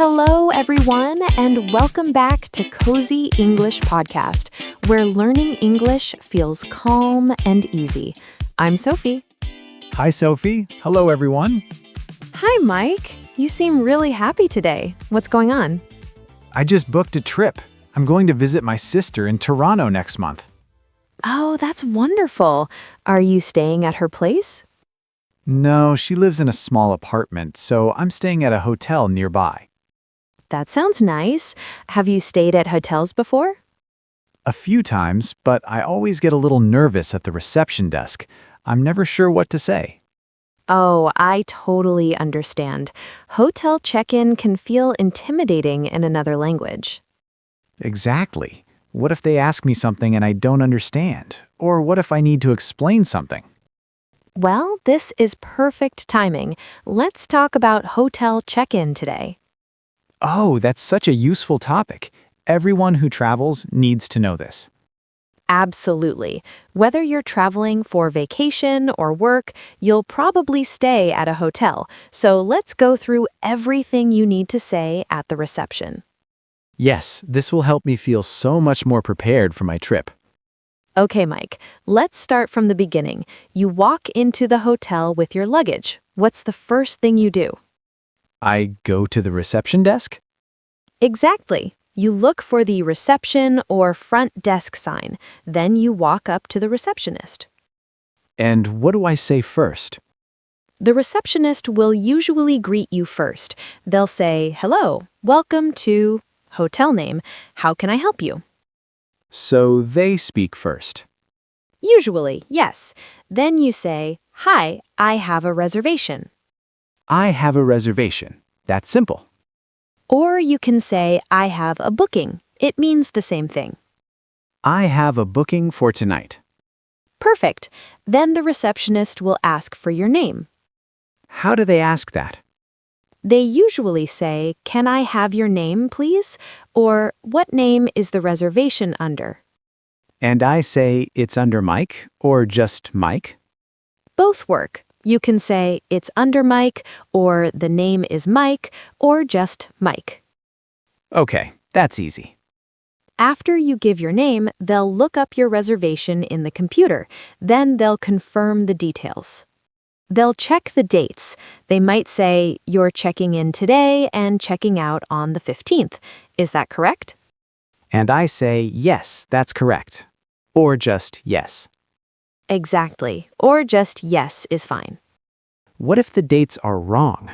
Hello, everyone, and welcome back to Cozy English Podcast, where learning English feels calm and easy. I'm Sophie. Hi, Sophie. Hello, everyone. Hi, Mike. You seem really happy today. What's going on? I just booked a trip. I'm going to visit my sister in Toronto next month. Oh, that's wonderful. Are you staying at her place? No, she lives in a small apartment, so I'm staying at a hotel nearby. That sounds nice. Have you stayed at hotels before? A few times, but I always get a little nervous at the reception desk. I'm never sure what to say. Oh, I totally understand. Hotel check-in can feel intimidating in another language. Exactly. What if they ask me something and I don't understand? Or what if I need to explain something? Well, this is perfect timing. Let's talk about hotel check-in today. Oh, that's such a useful topic. Everyone who travels needs to know this. Absolutely. Whether you're traveling for vacation or work, you'll probably stay at a hotel. So let's go through everything you need to say at the reception. Yes, this will help me feel so much more prepared for my trip. Okay, Mike, let's start from the beginning. You walk into the hotel with your luggage. What's the first thing you do? I go to the reception desk? Exactly. You look for the reception or front desk sign. Then you walk up to the receptionist. And what do I say first? The receptionist will usually greet you first. They'll say, "Hello, welcome to hotel name. How can I help you?" So they speak first. Usually, yes. Then you say, "Hi, I have a reservation." I have a reservation. That's simple. Or you can say, "I have a booking." It means the same thing. I have a booking for tonight. Perfect. Then the receptionist will ask for your name. How do they ask that? They usually say, "Can I have your name, please?" Or, "What name is the reservation under?" And I say it's under Mike or just Mike? Both work. You can say, "It's under Mike," or "The name is Mike," or just Mike. Okay, that's easy. After you give your name, they'll look up your reservation in the computer. Then they'll confirm the details. They'll check the dates. They might say, "You're checking in today and checking out on the 15th. Is that correct? And I say, yes, that's correct. Or just yes. Exactly. Or just yes is fine. What if the dates are wrong?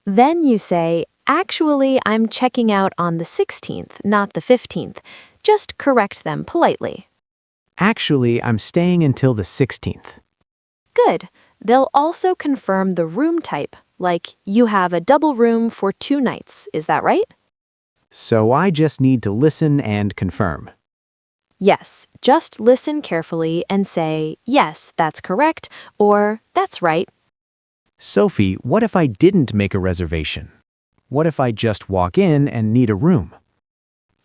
Then you say, "Actually, I'm checking out on the 16th, not the 15th. Just correct them politely." Actually, I'm staying until the 16th. Good. They'll also confirm the room type, like you have a double room for 2 nights. Is that right? So I just need to listen and confirm. Yes, just listen carefully and say, "Yes, that's correct," or "That's right." Sophie, what if I didn't make a reservation? What if I just walk in and need a room?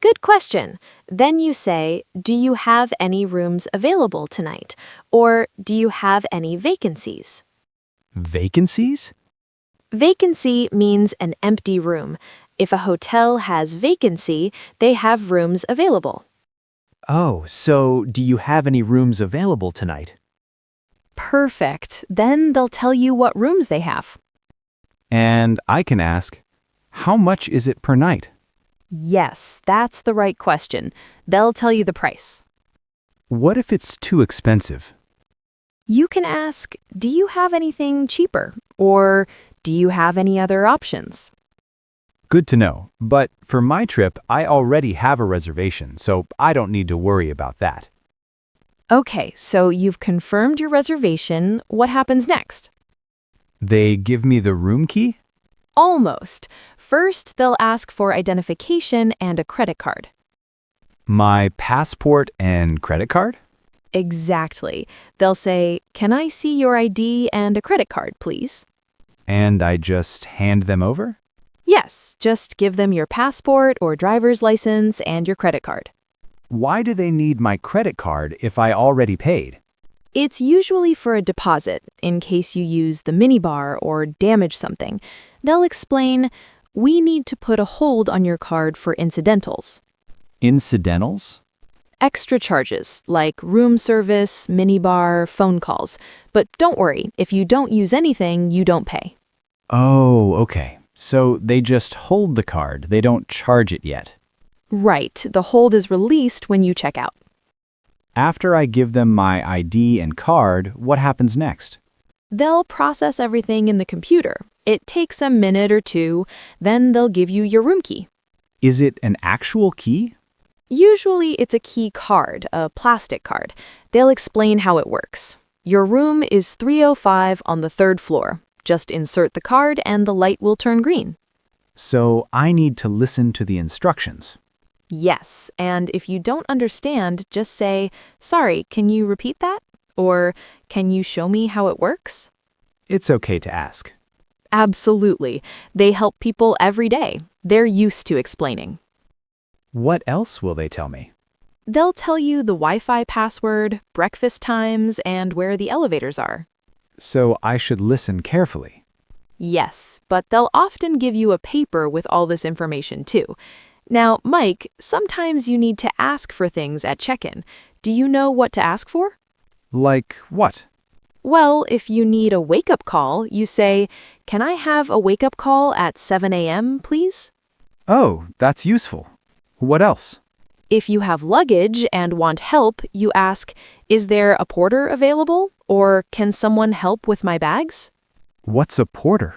Good question. Then you say, "Do you have any rooms available tonight?" Or, "Do you have any vacancies?" Vacancies? Vacancy means an empty room. If a hotel has vacancy, they have rooms available. Oh, so do you have any rooms available tonight? Perfect. Then they'll tell you what rooms they have. And I can ask, how much is it per night? Yes, that's the right question. They'll tell you the price. What if it's too expensive? You can ask, "Do you have anything cheaper?" Or, "Do you have any other options?" Good to know, but for my trip, I already have a reservation, so I don't need to worry about that. Okay, so you've confirmed your reservation. What happens next? They give me the room key? Almost. First, they'll ask for identification and a credit card. My passport and credit card? Exactly. They'll say, "Can I see your ID and a credit card, please?" And I just hand them over? Yes, just give them your passport or driver's license and your credit card. Why do they need my credit card if I already paid? It's usually for a deposit, in case you use the minibar or damage something. They'll explain, We need to put a hold on your card for incidentals. Incidentals? Extra charges, like room service, minibar, phone calls. But don't worry, if you don't use anything, you don't pay. Oh, okay. So they just hold the card, they don't charge it yet. Right, the hold is released when you check out. After I give them my ID and card, what happens next? They'll process everything in the computer. It takes a minute or two, then they'll give you your room key. Is it an actual key? Usually it's a key card, a plastic card. They'll explain how it works. Your room is 305 on the 3rd floor. Just insert the card and the light will turn green. So I need to listen to the instructions. Yes, and if you don't understand, just say, "Sorry, can you repeat that?" Or, "Can you show me how it works?" It's okay to ask. Absolutely. They help people every day. They're used to explaining. What else will they tell me? They'll tell you the Wi-Fi password, breakfast times, and where the elevators are. So I should listen carefully. Yes, but they'll often give you a paper with all this information too. Now, Mike, sometimes you need to ask for things at check-in. Do you know what to ask for? Like what? Well, if you need a wake-up call, you say, "Can I have a wake-up call at 7 a.m., please?" Oh, that's useful. What else? If you have luggage and want help, you ask, "Is there a porter available?" Or, "Can someone help with my bags?" What's a porter?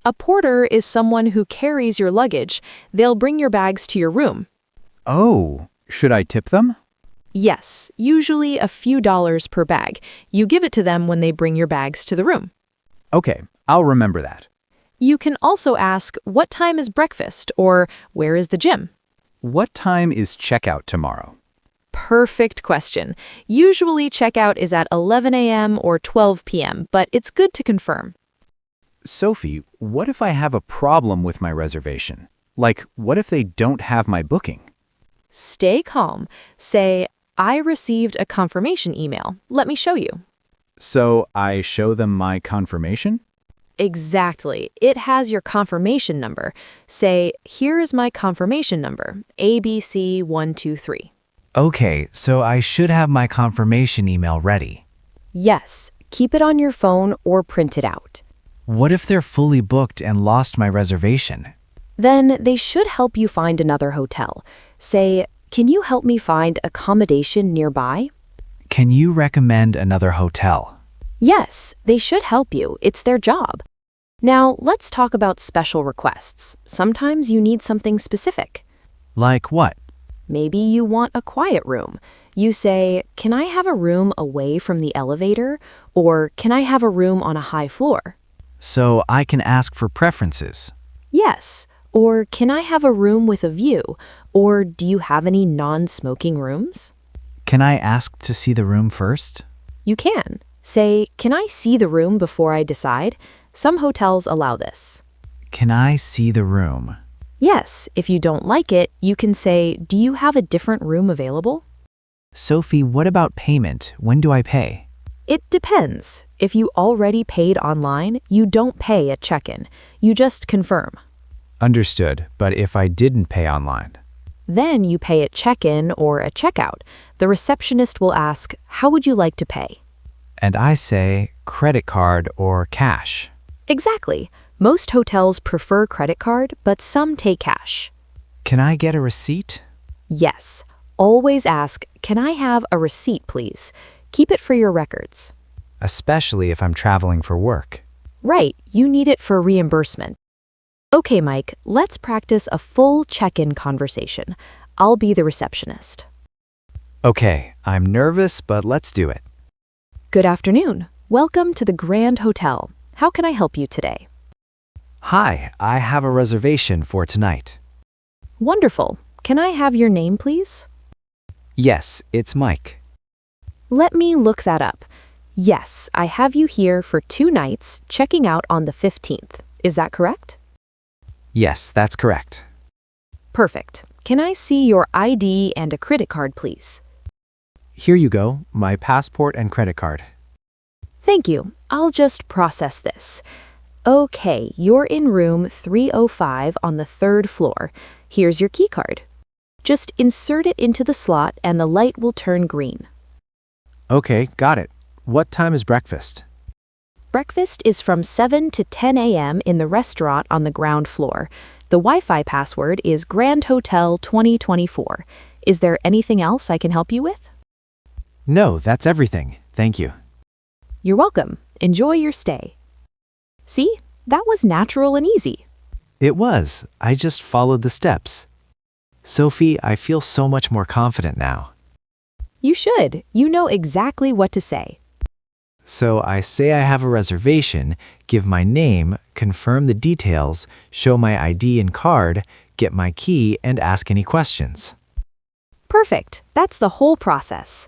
A porter is someone who carries your luggage. They'll bring your bags to your room. Oh, should I tip them? Yes, usually a few dollars per bag. You give it to them when they bring your bags to the room. Okay, I'll remember that. You can also ask, "What time is breakfast?" or "Where is the gym?" What time is checkout tomorrow? Perfect question. Usually checkout is at 11 a.m. or 12 p.m., but it's good to confirm. Sophie, what if I have a problem with my reservation? Like, what if they don't have my booking? Stay calm. Say, "I received a confirmation email. Let me show you." So I show them my confirmation? Exactly. It has your confirmation number. Say, "Here is my confirmation number, ABC123. Okay, so I should have my confirmation email ready. Yes, keep it on your phone or print it out. What if they're fully booked and lost my reservation? Then they should help you find another hotel. Say, "Can you help me find accommodation nearby?" Can you recommend another hotel? Yes, they should help you. It's their job. Now, let's talk about special requests. Sometimes you need something specific. Like what? Maybe you want a quiet room. You say, "Can I have a room away from the elevator?" Or, "Can I have a room on a high floor?" So I can ask for preferences. Yes. Or, "Can I have a room with a view?" Or, "Do you have any non-smoking rooms?" Can I ask to see the room first? You can. Say, "Can I see the room before I decide?" Some hotels allow this. Can I see the room? Yes, if you don't like it, you can say, "Do you have a different room available?" Sophie, what about payment? When do I pay? It depends. If you already paid online, you don't pay at check-in. You just confirm. Understood, but if I didn't pay online? Then you pay at check-in or at checkout. The receptionist will ask, "How would you like to pay?" And I say credit card or cash. Exactly. Most hotels prefer credit card, but some take cash. Can I get a receipt? Yes. Always ask, "Can I have a receipt, please?" Keep it for your records. Especially if I'm traveling for work. Right, you need it for reimbursement. Okay, Mike, let's practice a full check-in conversation. I'll be the receptionist. Okay, I'm nervous, but let's do it. Good afternoon. Welcome to the Grand Hotel. How can I help you today? Hi, I have a reservation for tonight. Wonderful. Can I have your name, please? Yes, it's Mike. Let me look that up. Yes, I have you here for 2 nights, checking out on the 15th. Is that correct? Yes, that's correct. Perfect. Can I see your ID and a credit card, please? Here you go, my passport and credit card. Thank you. I'll just process this. Okay, you're in room 305 on the third floor. Here's your key card. Just insert it into the slot and the light will turn green. Okay, got it. What time is breakfast? Breakfast is from 7 to 10 a.m. in the restaurant on the ground floor. The Wi-Fi password is Grand Hotel 2024. Is there anything else I can help you with? No, that's everything. Thank you. You're welcome. Enjoy your stay. See? That was natural and easy. It was. I just followed the steps. Sophie, I feel so much more confident now. You should. You know exactly what to say. So I say I have a reservation, give my name, confirm the details, show my ID and card, get my key, and ask any questions. Perfect. That's the whole process.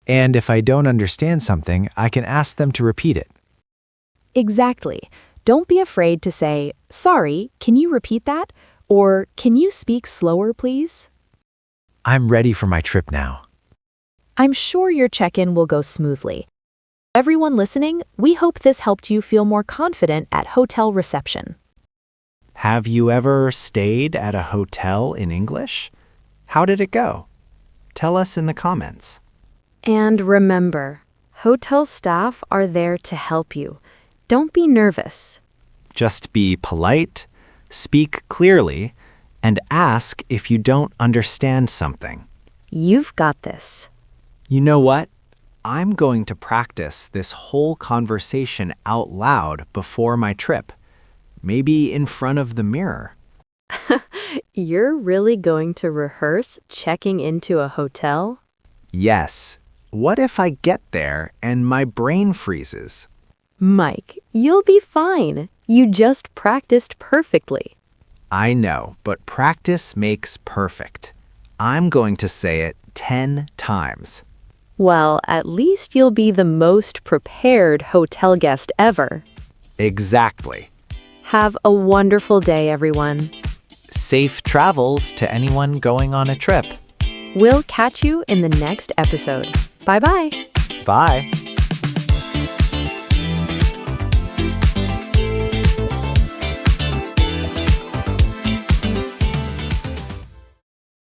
And if I don't understand something, I can ask them to repeat it. Exactly. Don't be afraid to say, "Sorry, can you repeat that?" Or, "Can you speak slower, please?" I'm ready for my trip now. I'm sure your check-in will go smoothly. Everyone listening, we hope this helped you feel more confident at hotel reception. Have you ever stayed at a hotel in English? How did it go? Tell us in the comments. And remember, hotel staff are there to help you. Don't be nervous. Just be polite, speak clearly, and ask if you don't understand something. You've got this. You know what? I'm going to practice this whole conversation out loud before my trip. Maybe in front of the mirror. You're really going to rehearse checking into a hotel? Yes. What if I get there and my brain freezes? Mike, you'll be fine. You just practiced perfectly. I know, but practice makes perfect. I'm going to say it 10 times. Well, at least you'll be the most prepared hotel guest ever. Exactly. Have a wonderful day, everyone. Safe travels to anyone going on a trip. We'll catch you in the next episode. Bye-bye. Bye.